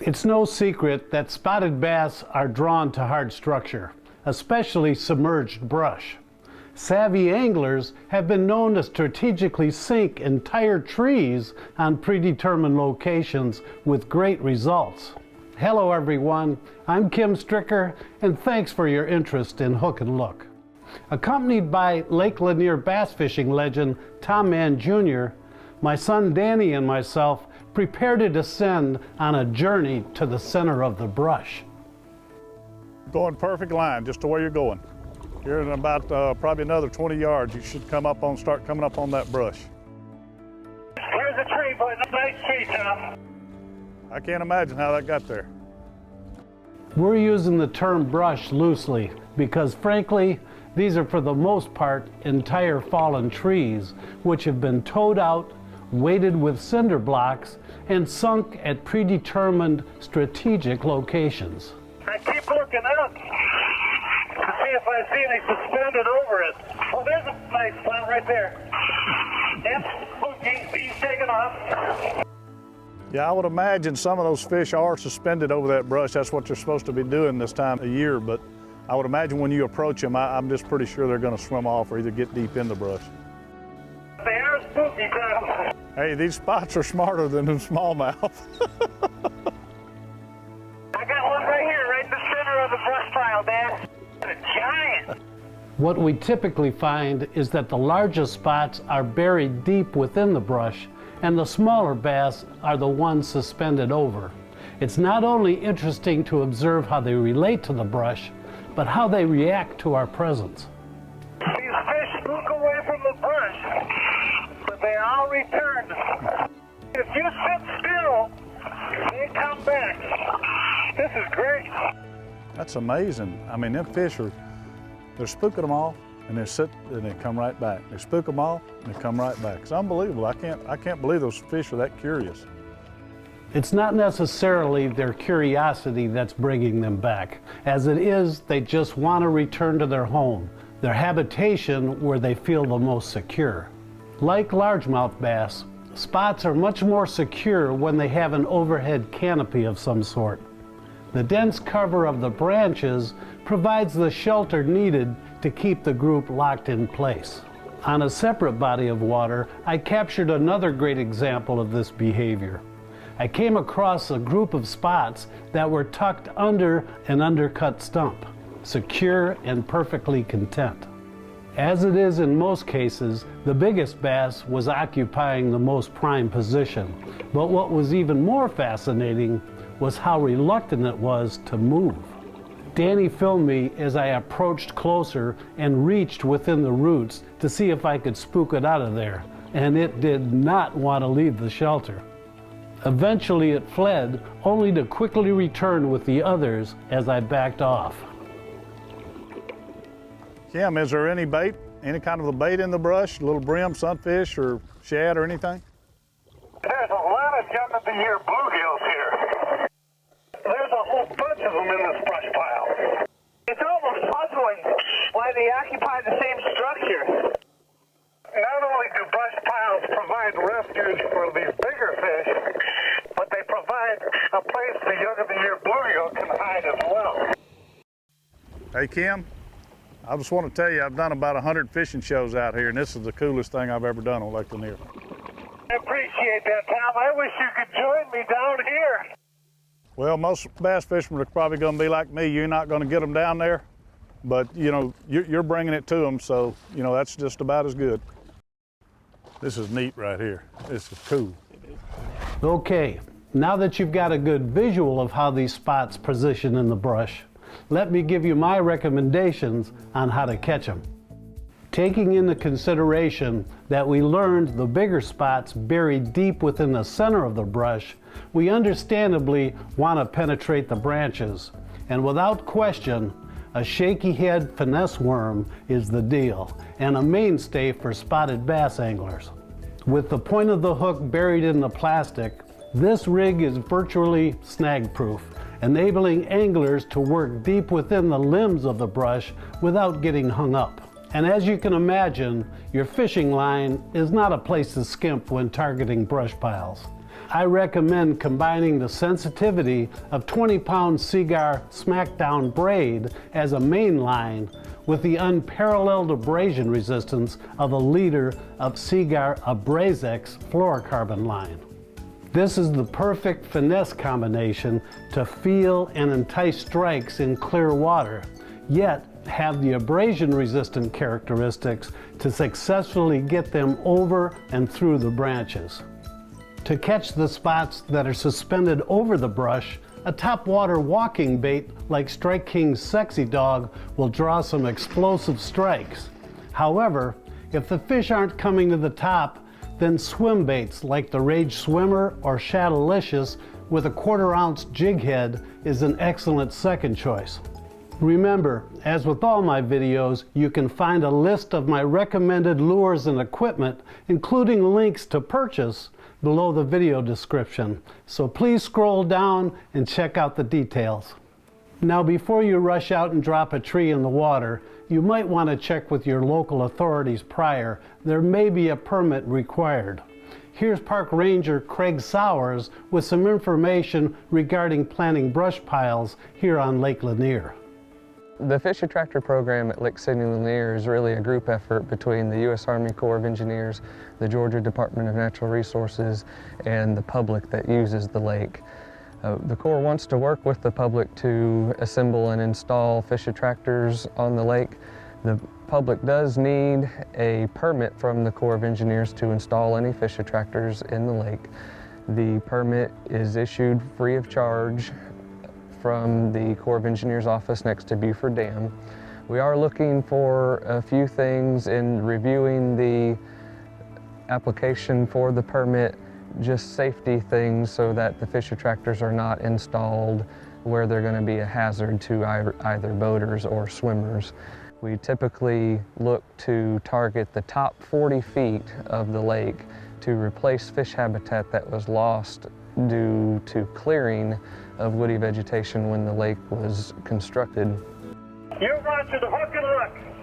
It's no secret that spotted bass are drawn to hard structure, especially submerged brush. Savvy anglers have been known to strategically sink entire trees on predetermined locations with great results. Hello everyone, I'm Kim Stricker, and thanks for your interest in Hook and Look. Accompanied by Lake Lanier bass fishing legend Mann Jr., my son Danny and myself prepare to descend on a journey to the center of the brush. Going perfect line, just to where you're going. You're in about probably another 20 yards. You should start coming up on that brush. Here's a tree, but a nice tree, Tom. I can't imagine how that got there. We're using the term brush loosely because, frankly, these are for the most part entire fallen trees which have been towed out, weighted with cinder blocks, and sunk at predetermined strategic locations. I keep looking up to see if I see any suspended over it. Oh, there's a nice spot right there. Yep, he's taking off. Yeah, I would imagine some of those fish are suspended over that brush. That's what they're supposed to be doing this time of year, but I would imagine when you approach them, I'm just pretty sure they're going to swim off or either get deep in the brush. They are spooky, Tom. Hey, these spots are smarter than them smallmouth. I got one right here, right in the center of the brush pile, Dad. A giant. What we typically find is that the largest spots are buried deep within the brush, and the smaller bass are the ones suspended over. It's not only interesting to observe how they relate to the brush, but how they react to our presence. These fish spook away from the brush, but they all return. If you sit still, they come back. This is great. That's amazing. I mean, them fish they're spooking them off, and they sit and they come right back. They spook them off and they come right back. It's unbelievable. I can't believe those fish are that curious. It's not necessarily their curiosity that's bringing them back. As it is, they just want to return to their home, their habitation where they feel the most secure. Like largemouth bass, spots are much more secure when they have an overhead canopy of some sort. The dense cover of the branches provides the shelter needed to keep the group locked in place. On a separate body of water, I captured another great example of this behavior. I came across a group of spots that were tucked under an undercut stump, secure and perfectly content. As it is in most cases, the biggest bass was occupying the most prime position, but what was even more fascinating was how reluctant it was to move. Danny filmed me as I approached closer and reached within the roots to see if I could spook it out of there, and it did not want to leave the shelter. Eventually it fled, only to quickly return with the others as I backed off. Kim, is there any bait, any kind of a bait in the brush? A little brim, sunfish, or shad, or anything? There's a lot of jumping-to-year bluegills here. There's a whole bunch of them in this brush pile. It's almost puzzling why they occupy the same structure. Not only do brush piles provide refuge for these bigger fish, but they provide a place the young-of-the-year bluegill can hide as well. Hey, Kim, I just want to tell you, I've done about 100 fishing shows out here, and this is the coolest thing I've ever done on Lake Lanier. I appreciate that, Tom. I wish you could join me down here. Well, most bass fishermen are probably going to be like me. You're not going to get them down there, but, you know, you're bringing it to them, so, you know, that's just about as good. This is neat right here. This is cool. Okay, now that you've got a good visual of how these spots position in the brush, let me give you my recommendations on how to catch them. Taking into consideration that we learned the bigger spots buried deep within the center of the brush, we understandably want to penetrate the branches, and without question, a shaky head finesse worm is the deal, and a mainstay for spotted bass anglers. With the point of the hook buried in the plastic, this rig is virtually snag-proof, enabling anglers to work deep within the limbs of the brush without getting hung up. And as you can imagine, your fishing line is not a place to skimp when targeting brush piles. I recommend combining the sensitivity of 20-pound Seaguar Smackdown braid as a main line with the unparalleled abrasion resistance of a liter of Seaguar Abrazex fluorocarbon line. This is the perfect finesse combination to feel and entice strikes in clear water, yet have the abrasion-resistant characteristics to successfully get them over and through the branches. To catch the spots that are suspended over the brush, a topwater walking bait like Strike King's Sexy Dog will draw some explosive strikes. However, if the fish aren't coming to the top, then swim baits like the Rage Swimmer or Shadalicious with a 1/4 ounce jig head is an excellent second choice. Remember, as with all my videos, you can find a list of my recommended lures and equipment, including links to purchase, below the video description. So please scroll down and check out the details. Now, before you rush out and drop a tree in the water, you might want to check with your local authorities prior. There may be a permit required. Here's Park Ranger Craig Sowers with some information regarding planting brush piles here on Lake Lanier. The Fish Attractor program at Lake Lanier is really a group effort between the U.S. Army Corps of Engineers, the Georgia Department of Natural Resources, and the public that uses the lake. The Corps wants to work with the public to assemble and install fish attractors on the lake. The public does need a permit from the Corps of Engineers to install any fish attractors in the lake. The permit is issued free of charge from the Corps of Engineers office next to Buford Dam. We are looking for a few things in reviewing the application for the permit, just safety things so that the fish attractors are not installed where they're going to be a hazard to either boaters or swimmers. We typically look to target the top 40 feet of the lake to replace fish habitat that was lost due to clearing of woody vegetation when the lake was constructed. You're right to the hook and look.